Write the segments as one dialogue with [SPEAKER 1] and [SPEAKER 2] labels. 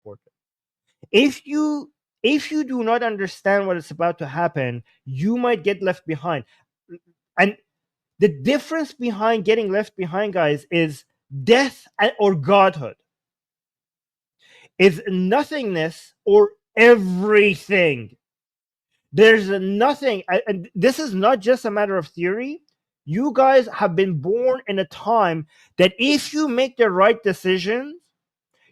[SPEAKER 1] important. If you do not understand what is about to happen, you might get left behind. And the difference behind getting left behind, guys, is death or godhood. Is nothingness or everything. There's nothing, and this is not just a matter of theory. You guys have been born in a time that if you make the right decisions,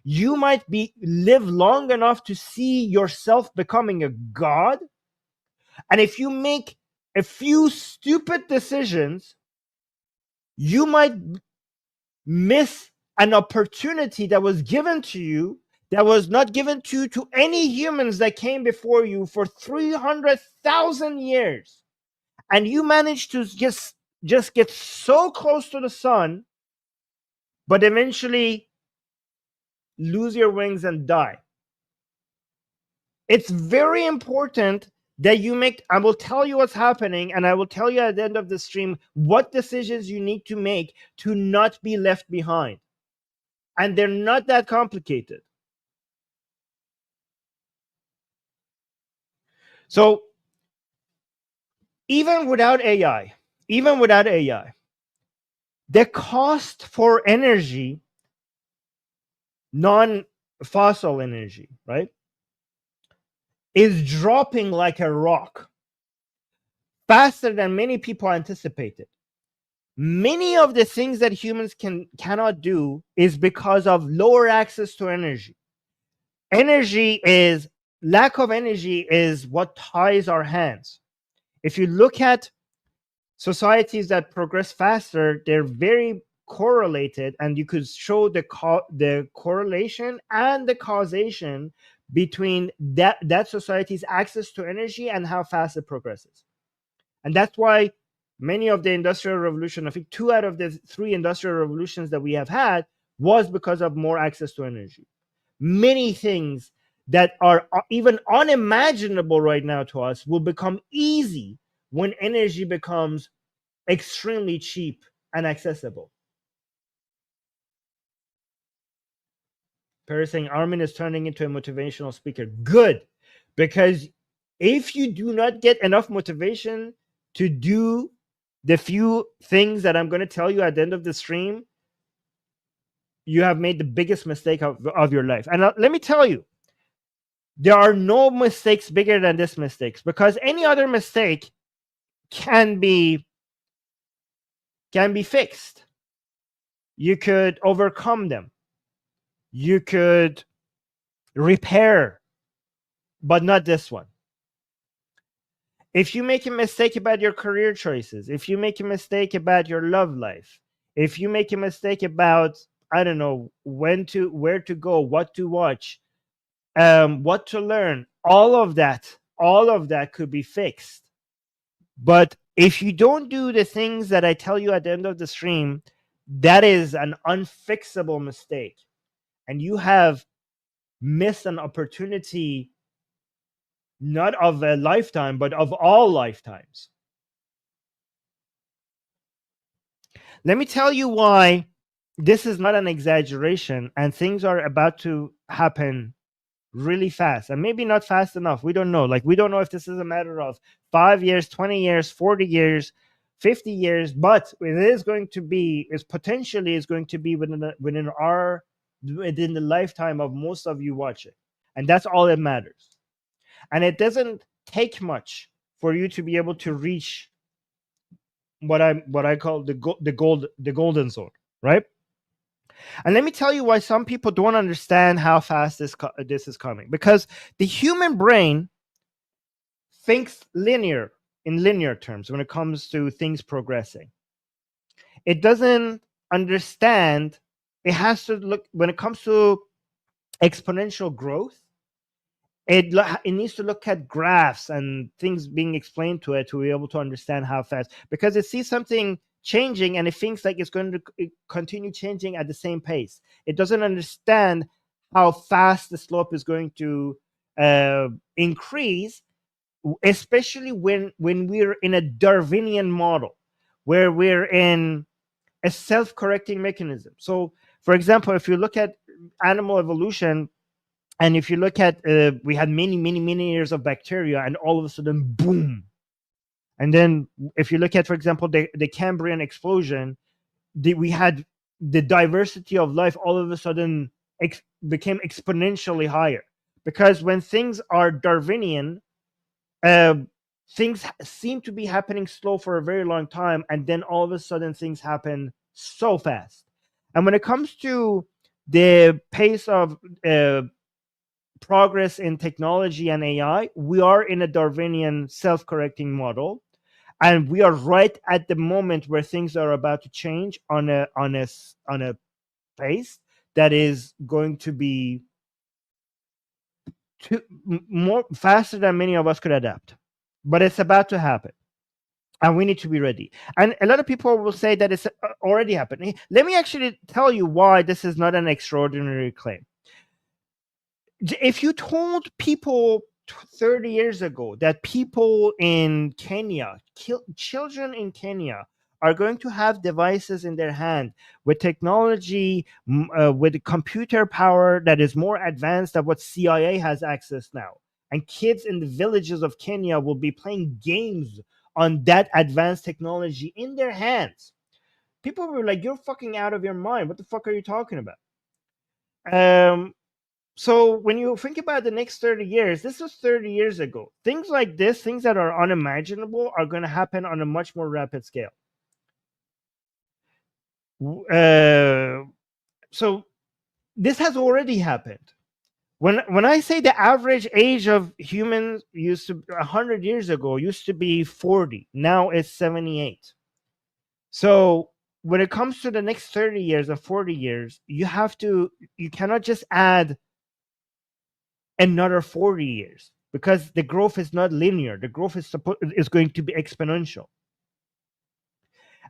[SPEAKER 1] you might live long enough to see yourself becoming a god. And if you make a few stupid decisions, you might miss an opportunity that was given to you, that was not given to any humans that came before you for 300,000 years. And you managed to just get so close to the sun, but eventually lose your wings and die. It's very important that you make, I will tell you what's happening, and I will tell you at the end of the stream what decisions you need to make to not be left behind. And they're not that complicated. So even without AI, the cost for energy, non-fossil energy, right, is dropping like a rock, faster than many people anticipated. Many of the things that humans cannot do is because of lower access to energy. Lack of energy is what ties our hands. If you look at societies that progress faster, they're very correlated, and you could show the correlation and the causation between that society's access to energy and how fast it progresses. And that's why many of the industrial revolution, I think 2 out of the 3 industrial revolutions that we have had, was because of more access to energy. Many things that are even unimaginable right now to us will become easy when energy becomes extremely cheap and accessible. Perry saying Armin is turning into a motivational speaker. Good, because if you do not get enough motivation to do the few things that I'm going to tell you at the end of the stream, you have made the biggest mistake of your life. And let me tell you, there are no mistakes bigger than this mistakes, because any other mistake can be fixed. You could overcome them. You could repair, but not this one. If you make a mistake about your career choices, if you make a mistake about your love life, if you make a mistake about, I don't know, where to go, what to watch, what to learn, all of that could be fixed. But if you don't do the things that I tell you at the end of the stream, that is an unfixable mistake. And you have missed an opportunity, not of a lifetime, but of all lifetimes. Let me tell you why this is not an exaggeration, and things are about to happen really fast, and maybe not fast enough. We don't know. Like, we don't know if this is a matter of 5 years, 20 years, 40 years, 50 years, but it is going to be, is potentially is going to be within the lifetime of most of you watching. And that's all that matters. And it doesn't take much for you to be able to reach what I call the golden zone, right? And let me tell you why some people don't understand how fast this is coming. Because the human brain thinks in linear terms when it comes to things progressing. It doesn't understand. It has to look, when it comes to exponential growth, it needs to look at graphs and things being explained to it to be able to understand how fast, because it sees something changing and it thinks like it's going to continue changing at the same pace. It doesn't understand how fast the slope is going to increase, especially when we're in a Darwinian model where we're in a self-correcting mechanism. So, for example, if you look at animal evolution, And if you look at, we had many years of bacteria, and all of a sudden, boom. And then if you look at, for example, the Cambrian explosion, we had the diversity of life all of a sudden became exponentially higher, because when things are Darwinian, uh, things seem to be happening slow for a very long time, and then all of a sudden things happen so fast. And when it comes to the pace of progress in technology and AI, we are in a Darwinian self-correcting model, and we are right at the moment where things are about to change on a pace that is going to be more faster than many of us could adapt. But it's about to happen, and we need to be ready. And a lot of people will say that it's already happening. Let me actually tell you why this is not an extraordinary claim. If you told people 30 years ago that people in Kenya, children in Kenya, are going to have devices in their hand with technology, with computer power that is more advanced than what CIA has access now, and kids in the villages of Kenya will be playing games on that advanced technology in their hands, people were like, "You're fucking out of your mind. What the fuck are you talking about?" Um, so when you think about the next 30 years, this was 30 years ago. Things like this, things that are unimaginable, are going to happen on a much more rapid scale. So this has already happened. When I say the average age of humans used to 100 years ago used to be 40, now it's 78. So when it comes to the next 30 years or 40 years, you cannot just add another 40 years, because the growth is not linear. The growth is going to be exponential.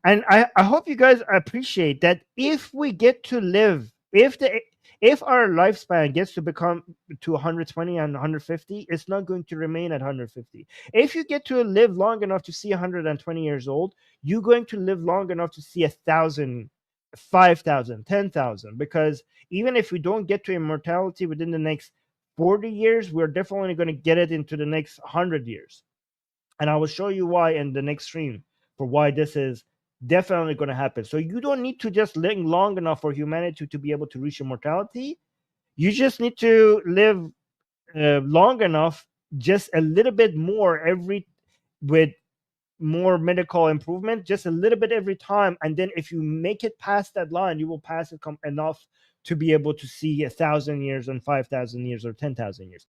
[SPEAKER 1] And I hope you guys appreciate that if we get to live, if our lifespan gets to become to 120 and 150, it's not going to remain at 150. If you get to live long enough to see 120 years old, you're going to live long enough to see 1,000, 5,000, 10,000. Because even if we don't get to immortality within the next 40 years, we're definitely going to get it into the next 100 years. And I will show you why in the next stream, for why this is definitely going to happen. So you don't need to just live long enough for humanity to be able to reach immortality. You just need to live long enough, just a little bit more with more medical improvement, just a little bit every time. And then if you make it past that line, you will pass it enough to be able to see 1,000 years and 5,000 years or 10,000 years.